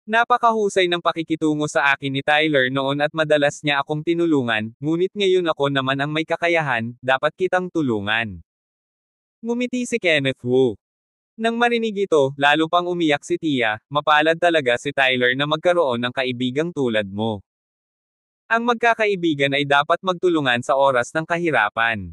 Napakahusay ng pakikitungo sa akin ni Tyler noon at madalas niya akong tinulungan, ngunit ngayon ako naman ang may kakayahan, dapat kitang tulungan. Ngumiti si Kenneth Wu. Nang marinig ito, lalo pang umiyak si Tia, mapalad talaga si Tyler na magkaroon ng kaibigang tulad mo. Ang magkakaibigan ay dapat magtulungan sa oras ng kahirapan.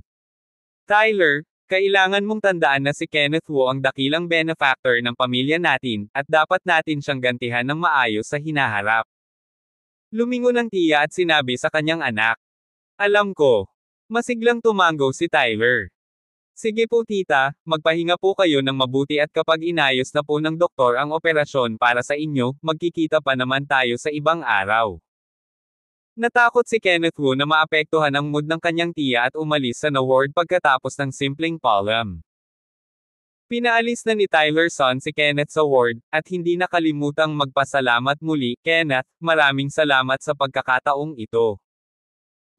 Tyler, kailangan mong tandaan na si Kenneth Wu ang dakilang benefactor ng pamilya natin, at dapat natin siyang gantihan ng maayos sa hinaharap. Lumingon ang tiya at sinabi sa kanyang anak. Alam ko. Masiglang tumango si Tyler. Sige po tita, magpahinga po kayo ng mabuti at kapag inayos na po ng doktor ang operasyon para sa inyo, magkikita pa naman tayo sa ibang araw. Natakot si Kenneth Wu na maapektuhan ang mood ng kanyang tiya at umalis sa ward pagkatapos ng simpleng paalam. Pinaalis na ni Tyler son si Kenneth sa ward, at hindi nakalimutang magpasalamat muli, Kenneth, maraming salamat sa pagkakataong ito.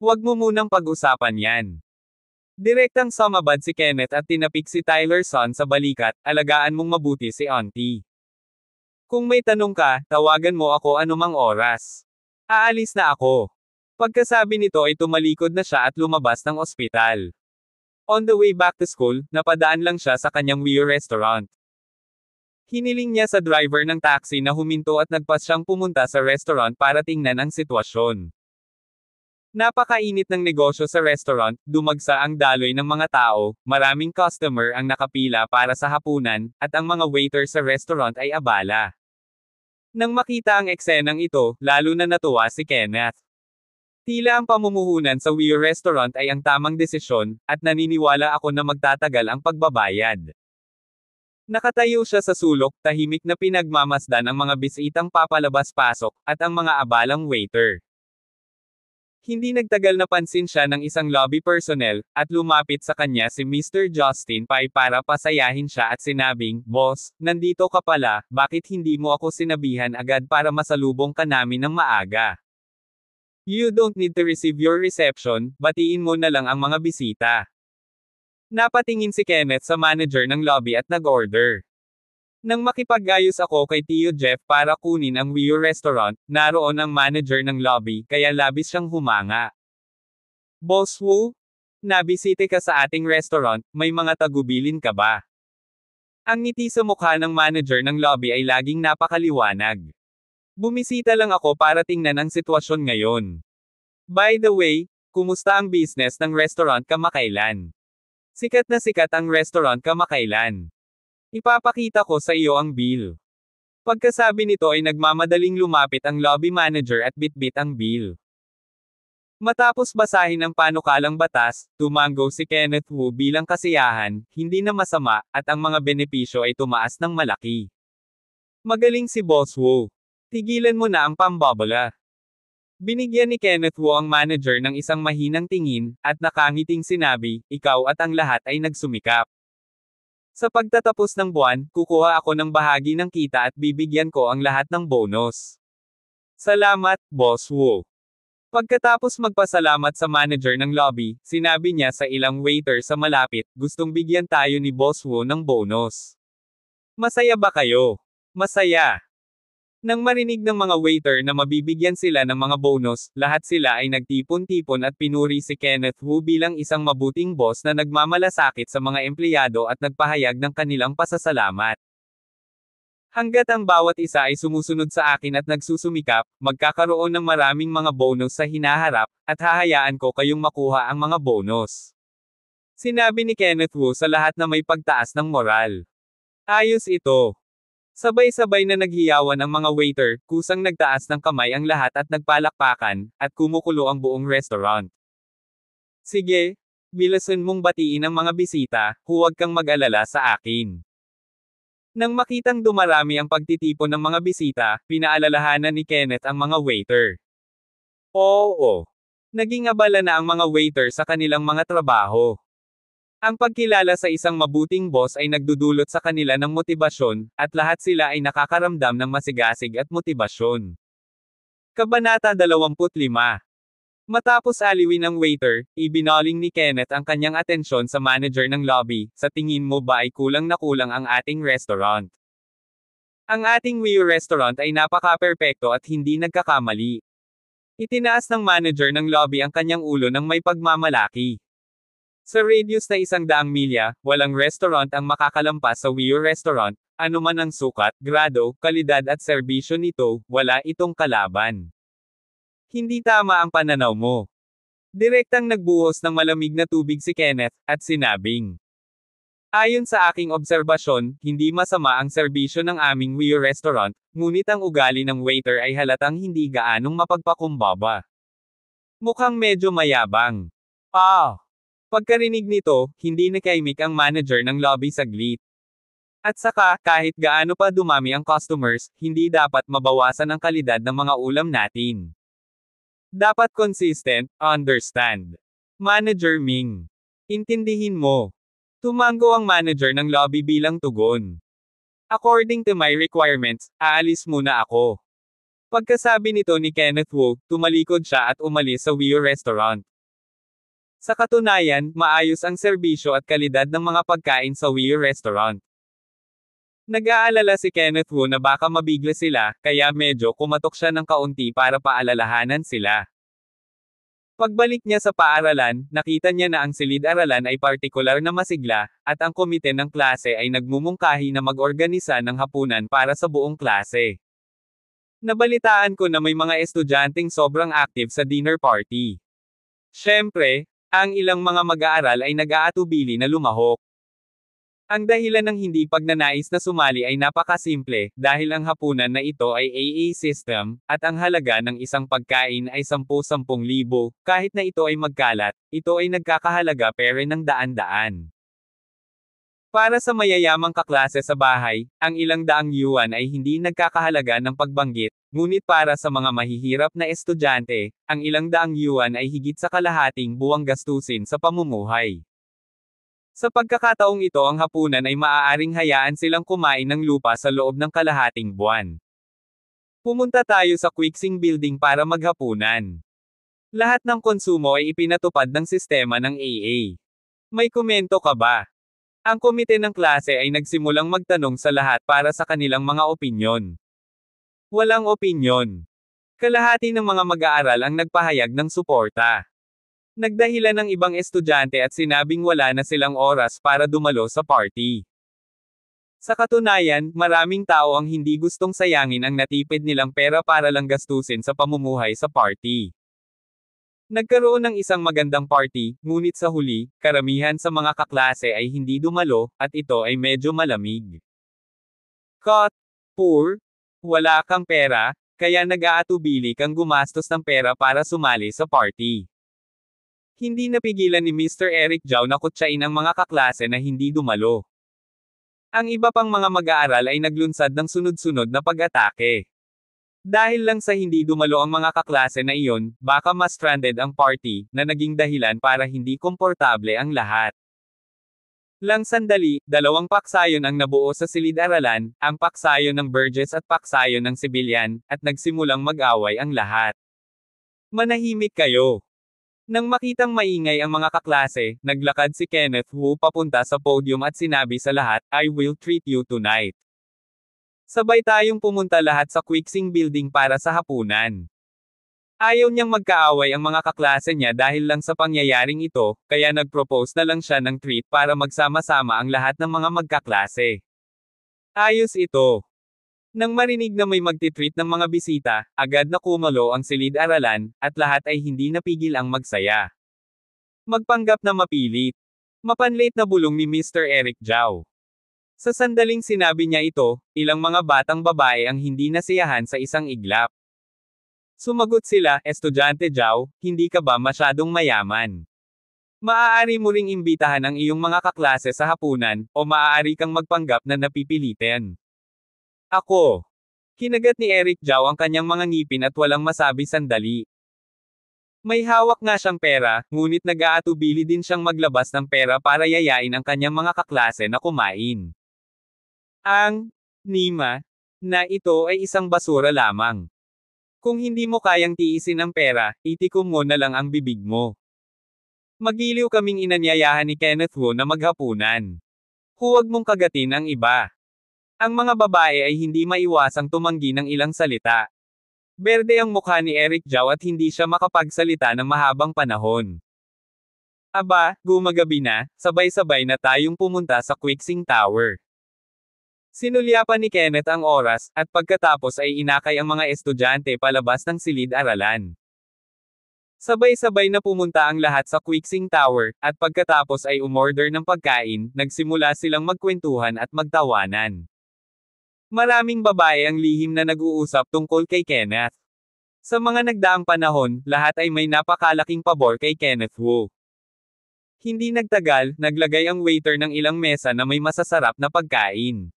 Huwag mo munang pag-usapan yan. Direktang sumabad si Kenneth at tinapik si Tyler son sa balikat, alagaan mong mabuti si auntie. Kung may tanong ka, tawagan mo ako anumang oras. Aalis na ako. Pagkasabi nito ay tumalikod na siya at lumabas ng ospital. On the way back to school, napadaan lang siya sa kanyang Wii restaurant. Hiniling niya sa driver ng taxi na huminto at nagpas siyang pumunta sa restaurant para tingnan ang sitwasyon. Napakainit ng negosyo sa restaurant, dumagsa ang daloy ng mga tao, maraming customer ang nakapila para sa hapunan, at ang mga waiter sa restaurant ay abala. Nang makita ang eksenang ito, lalo na natuwa si Kenneth. Tila ang pamumuhunan sa Wii Restaurant ay ang tamang desisyon, at naniniwala ako na magtatagal ang pagbabayad. Nakatayo siya sa sulok, tahimik na pinagmamasdan ang mga bisitang papalabas-pasok, at ang mga abalang waiter. Hindi nagtagal na pansin siya ng isang lobby personnel, at lumapit sa kanya si Mr. Justin Pai para pasayahin siya at sinabing, Boss, nandito ka pala, bakit hindi mo ako sinabihan agad para masalubong ka namin ng maaga? You don't need to receive your reception, batiin mo na lang ang mga bisita. Napatingin si Kenneth sa manager ng lobby at nag-order. Nang makipag-ayos ako kay Tio Jeff para kunin ang Wii Restaurant, naroon ang manager ng lobby, kaya labis siyang humanga. Boss Wu? Nabisite ka sa ating restaurant, may mga tagubilin ka ba? Ang ngiti sa mukha ng manager ng lobby ay laging napakaliwanag. Bumisita lang ako para tingnan ang sitwasyon ngayon. By the way, kumusta ang business ng restaurant kamakailan? Sikat na sikat ang restaurant kamakailan. Ipapakita ko sa iyo ang bill. Pagkasabi nito ay nagmamadaling lumapit ang lobby manager at bitbit ang bill. Matapos basahin ang panukalang batas, tumango si Kenneth Wu bilang kasiyahan, hindi na masama, at ang mga benepisyo ay tumaas ng malaki. Magaling si Boss Wu. Tigilan mo na ang pambobola. Binigyan ni Kenneth Wu ang manager ng isang mahinang tingin, at nakangiting sinabi, ikaw at ang lahat ay nagsumikap. Sa pagtatapos ng buwan, kukuha ako ng bahagi ng kita at bibigyan ko ang lahat ng bonus. Salamat, Boss Wu. Pagkatapos magpasalamat sa manager ng lobby, sinabi niya sa ilang waiter sa malapit, gustong bigyan tayo ni Boss Wu ng bonus. Masaya ba kayo? Masaya. Nang marinig ng mga waiter na mabibigyan sila ng mga bonus, lahat sila ay nagtipon-tipon at pinuri si Kenneth Wu bilang isang mabuting boss na nagmamalasakit sa mga empleyado at nagpahayag ng kanilang pasasalamat. Hanggat ang bawat isa ay sumusunod sa akin at nagsusumikap, magkakaroon ng maraming mga bonus sa hinaharap, at hahayaan ko kayong makuha ang mga bonus. Sinabi ni Kenneth Wu sa lahat na may pagtaas ng moral. Ayos ito. Sabay-sabay na naghiyawan ang mga waiter, kusang nagtaas ng kamay ang lahat at nagpalakpakan, at kumukulo ang buong restaurant. Sige, bilasan mong batiin ang mga bisita, huwag kang mag-alala sa akin. Nang makitang dumarami ang pagtitipon ng mga bisita, pinaalalahanan ni Kenneth ang mga waiter. Oo. Naging abala na ang mga waiter sa kanilang mga trabaho. Ang pagkilala sa isang mabuting boss ay nagdudulot sa kanila ng motibasyon, at lahat sila ay nakakaramdam ng masigasig at motibasyon. Kabanata 25. Matapos aliwin ang waiter, ibinaling ni Kenneth ang kanyang atensyon sa manager ng lobby. Sa tingin mo ba ay kulang na kulang ang ating restaurant? Ang ating Wii restaurant ay napaka-perpekto at hindi nagkakamali. Itinaas ng manager ng lobby ang kanyang ulo ng may pagmamalaki. Sa radius na 100 milya, walang restaurant ang makakalampas sa Wii restaurant, anuman ang sukat, grado, kalidad at serbisyo nito, wala itong kalaban. Hindi tama ang pananaw mo. Direktang nagbuhos ng malamig na tubig si Kenneth, at sinabing, ayon sa aking obserbasyon, hindi masama ang serbisyo ng aming Wii restaurant, ngunit ang ugali ng waiter ay halatang hindi gaanong mapagpakumbaba. Mukhang medyo mayabang. Pagkarinig nito, hindi nakaimik ang manager ng lobby saglit. At saka, kahit gaano pa dumami ang customers, hindi dapat mabawasan ang kalidad ng mga ulam natin. Dapat consistent, understand. Manager Ming. Intindihin mo. Tumango ang manager ng lobby bilang tugon. According to my requirements, aalis muna ako. Pagkasabi nito ni Kenneth Wu, tumalikod siya at umalis sa Wii restaurant. Sa katunayan, maayos ang serbisyo at kalidad ng mga pagkain sa Wii restaurant. Nag-aalala si Kenneth Wu na baka mabigla sila, kaya medyo kumatok siya ng kaunti para paalalahanan sila. Pagbalik niya sa paaralan, nakita niya na ang silid-aralan ay partikular na masigla, at ang komite ng klase ay nagmumungkahi na mag-organisa ng hapunan para sa buong klase. Nabalitaan ko na may mga estudyanteng sobrang active sa dinner party. Siyempre, ang ilang mga mag-aaral ay nag-aatubili na lumahok. Ang dahilan ng hindi pagnanais na sumali ay napakasimple, dahil ang hapunan na ito ay AA system, at ang halaga ng isang pagkain ay 10,000 kahit na ito ay magkalat, ito ay nagkakahalaga pere ng daan-daan. Para sa mayayamang kaklase sa bahay, ang ilang daang yuan ay hindi nagkakahalaga ng pagbanggit, ngunit para sa mga mahihirap na estudyante, ang ilang daang yuan ay higit sa kalahating buwang gastusin sa pamumuhay. Sa pagkakataong ito ang hapunan ay maaaring hayaan silang kumain ng lupa sa loob ng kalahating buwan. Pumunta tayo sa Quixing Building para maghapunan. Lahat ng konsumo ay ipinatupad ng sistema ng AA. May komento ka ba? Ang komite ng klase ay nagsimulang magtanong sa lahat para sa kanilang mga opinyon. Walang opinyon. Kalahati ng mga mag-aaral ang nagpahayag ng suporta. Nagdahilan ng ibang estudyante at sinabing wala na silang oras para dumalo sa party. Sa katunayan, maraming tao ang hindi gustong sayangin ang natipid nilang pera para lang gastusin sa pamumuhay sa party. Nagkaroon ng isang magandang party, ngunit sa huli, karamihan sa mga kaklase ay hindi dumalo, at ito ay medyo malamig. Cut. Poor. Wala kang pera, kaya nag-aatubili kang gumastos ng pera para sumali sa party. Hindi napigilan ni Mr. Eric Zhao na kutsain ang mga kaklase na hindi dumalo. Ang iba pang mga mag-aaral ay naglunsad ng sunod-sunod na pag-atake. Dahil lang sa hindi dumalo ang mga kaklase na iyon, baka mas stranded ang party, na naging dahilan para hindi komportable ang lahat. Lang sandali, dalawang paksayon ang nabuo sa silid-aralan, ang paksayon ng Burgess at paksayon ng Civilian, at nagsimulang mag-away ang lahat. Manahimik kayo. Nang makitang maingay ang mga kaklase, naglakad si Kenneth Wu papunta sa podium at sinabi sa lahat, I will treat you tonight. Sabay tayong pumunta lahat sa Quixing Building para sa hapunan. Ayaw niyang magkaaway ang mga kaklase niya dahil lang sa pangyayaring ito, kaya nag-propose na lang siya ng treat para magsama-sama ang lahat ng mga magkaklase. Ayos ito. Nang marinig na may magtitreat ng mga bisita, agad na kumalo ang silid-aralan, at lahat ay hindi napigil ang magsaya. Magpanggap na mapilit. Mapanlate na bulong ni Mr. Eric Zhao. Sa sandaling sinabi niya ito, ilang mga batang babae ang hindi nasiyahan sa isang iglap. Sumagot sila, Estudyante Zhao, hindi ka ba masyadong mayaman? Maaari mo ring imbitahan ang iyong mga kaklase sa hapunan, o maaari kang magpanggap na napipilitan. Ako. Kinagat ni Eric Zhao ang kanyang mga ngipin at walang masabi sandali. May hawak nga siyang pera, ngunit nag-aatubili din siyang maglabas ng pera para yayain ang kanyang mga kaklase na kumain. Ang Nima na ito ay isang basura lamang. Kung hindi mo kayang tiisin ang pera, itikom mo na lang ang bibig mo. Magiliw kaming inanyayahan ni Kenneth Wu na maghapunan. Huwag mong kagatin ang iba. Ang mga babae ay hindi maiwasang tumanggi ng ilang salita. Berde ang mukha ni Eric Zhao at hindi siya makapagsalita ng mahabang panahon. Aba, gumagabi na, sabay-sabay na tayong pumunta sa Quixing Tower. Sinulyapan ni Kenneth ang oras, at pagkatapos ay inakay ang mga estudyante palabas ng silid-aralan. Sabay-sabay na pumunta ang lahat sa Quixing Tower, at pagkatapos ay umorder ng pagkain, nagsimula silang magkwentuhan at magtawanan. Maraming babae ang lihim na nag-uusap tungkol kay Kenneth. Sa mga nagdaang panahon, lahat ay may napakalaking pabor kay Kenneth Wu. Hindi nagtagal, naglagay ang waiter ng ilang mesa na may masasarap na pagkain.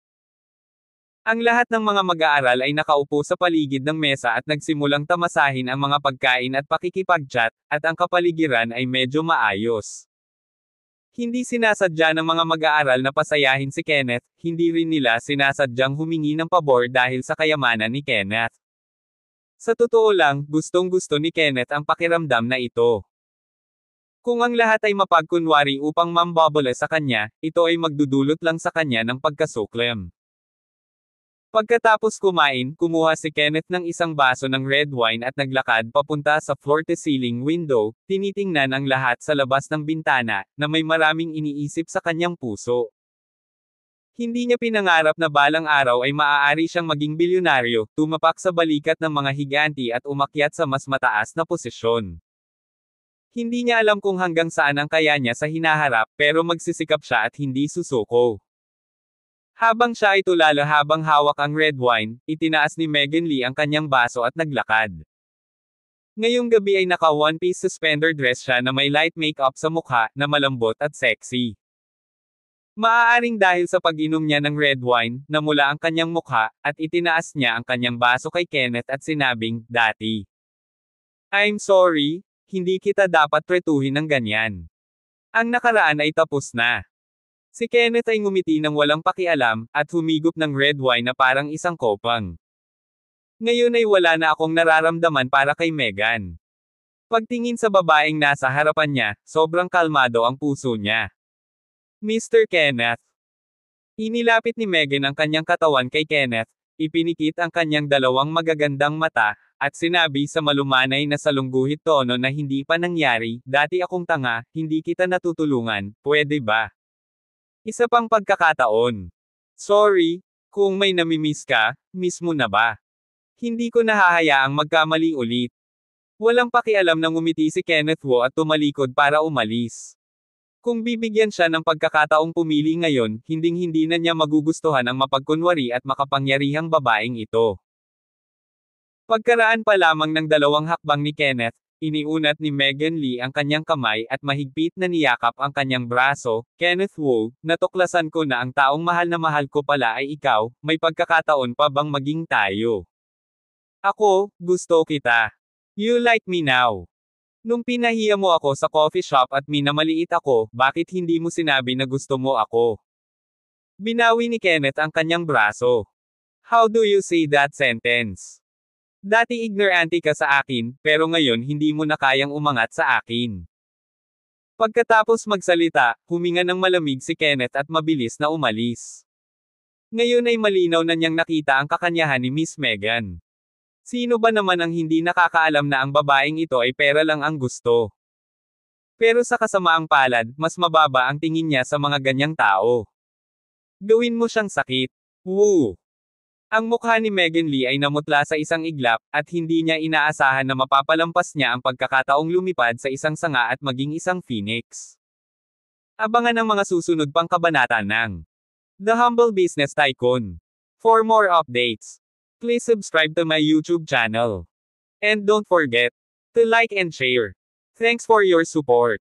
Ang lahat ng mga mag-aaral ay nakaupo sa paligid ng mesa at nagsimulang tamasahin ang mga pagkain at pakikipag-chat, at ang kapaligiran ay medyo maayos. Hindi sinasadya ng mga mag-aaral na pasayahin si Kenneth, hindi rin nila sinasadyang humingi ng pabor dahil sa kayamanan ni Kenneth. Sa totoo lang, gustong-gusto ni Kenneth ang pakiramdam na ito. Kung ang lahat ay mapagkunwari upang mambabole sa kanya, ito ay magdudulot lang sa kanya ng pagkasuklem. Pagkatapos kumain, kumuha si Kenneth ng isang baso ng red wine at naglakad papunta sa floor-to-ceiling window, tinitingnan ang lahat sa labas ng bintana, na may maraming iniisip sa kanyang puso. Hindi niya pinangarap na balang araw ay maaari siyang maging bilyonaryo, tumapak sa balikat ng mga higanti at umakyat sa mas mataas na posisyon. Hindi niya alam kung hanggang saan ang kaya niya sa hinaharap, pero magsisikap siya at hindi susuko. Habang siya ay tulala habang hawak ang red wine, itinaas ni Megan Lee ang kanyang baso at naglakad. Ngayong gabi ay naka one-piece suspender dress siya na may light makeup sa mukha, na malambot at sexy. Maaaring dahil sa pag-inom niya ng red wine, namula ang kanyang mukha, at itinaas niya ang kanyang baso kay Kenneth at sinabing, "Dati. I'm sorry, hindi kita dapat tretuhin ng ganyan. Ang nakaraan ay tapos na." Si Kenneth ay ngumiti ng walang pakialam, at humigop ng red wine na parang isang kopang. Ngayon ay wala na akong nararamdaman para kay Megan. Pagtingin sa babaeng nasa harapan niya, sobrang kalmado ang puso niya. Mr. Kenneth. Inilapit ni Megan ang kanyang katawan kay Kenneth, ipinikit ang kanyang dalawang magagandang mata, at sinabi sa malumanay na salungguhit tono na hindi pa nangyari, "Dati akong tanga, hindi kita natutulungan, pwede ba? Isa pang pagkakataon. Sorry, kung may namimiss ka, miss mo na ba? Hindi ko nahahayaang magkamali ulit." Walang pakialam nang umiti si Kenneth Wu at tumalikod para umalis. Kung bibigyan siya ng pagkakataong pumili ngayon, hinding-hindi na niya magugustuhan ang mapagkunwari at makapangyarihang babaeng ito. Pagkaraan pa lamang ng 2 hakbang ni Kenneth, iniunat ni Megan Lee ang kanyang kamay at mahigpit na niyakap ang kanyang braso. "Kenneth Wu, natuklasan ko na ang taong mahal na mahal ko pala ay ikaw, may pagkakataon pa bang maging tayo? Ako, gusto kita. You like me now. Nung pinahiya mo ako sa coffee shop at minamaliit ako, bakit hindi mo sinabi na gusto mo ako?" Binawi ni Kenneth ang kanyang braso. "How do you say that sentence? Dati ignorante ka sa akin, pero ngayon hindi mo na kayang umangat sa akin." Pagkatapos magsalita, huminga ng malamig si Kenneth at mabilis na umalis. Ngayon ay malinaw na niyang nakita ang kakanyahan ni Miss Megan. Sino ba naman ang hindi nakakaalam na ang babaeng ito ay pera lang ang gusto? Pero sa kasamaang palad, mas mababa ang tingin niya sa mga ganyang tao. Gawin mo siyang sakit. Woo! Ang mukha ni Megan Lee ay namutla sa isang iglap, at hindi niya inaasahan na mapapalampas niya ang pagkakataong lumipad sa isang sanga at maging isang phoenix. Abangan ang mga susunod pang kabanata ng The Humble Business Tycoon. For more updates, please subscribe to my YouTube channel. And don't forget to like and share. Thanks for your support.